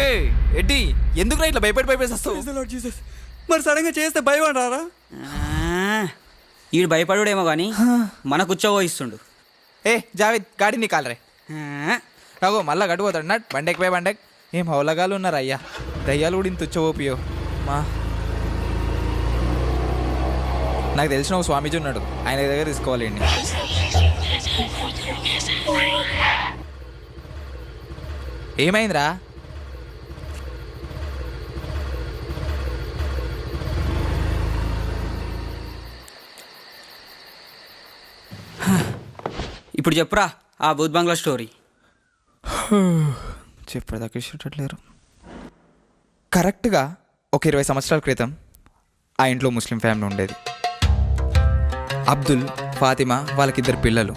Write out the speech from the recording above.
ఏ ఎడ్డి ఎందుకు ఇట్లా భయపడేస్తావు? జీసస్, మరి సడన్గా చేస్తే భయం అంటారా? ఈడు భయపడుడేమో కానీ మన కూర్చోబోయిస్తుండు. ఏ జావేద్ గాడి నీ కాలరే రాగో మళ్ళా గడిపోతాడు నట్ బండెక్ పోయి బండెక్. ఏం హౌలగాలు ఉన్నారు అయ్యా, దయ్యాలు కూడా ఇంత వచ్చోపియో మా. నాకు తెలిసిన ఒక స్వామీజీ ఉన్నాడు, ఆయన దగ్గర తీసుకోవాలండి. ఏమైందిరా? ఇప్పుడు చెప్పురా ఆ బూత్ బంగ్లా స్టోరీ. చెప్పేదాకా ఇష్టట్లేరు. కరెక్ట్గా ఒక 20 సంవత్సరాల క్రితం ఆ ఇంట్లో ముస్లిం ఫ్యామిలీ ఉండేది. అబ్దుల్, ఫాతిమా, వాళ్ళకిద్దరు పిల్లలు.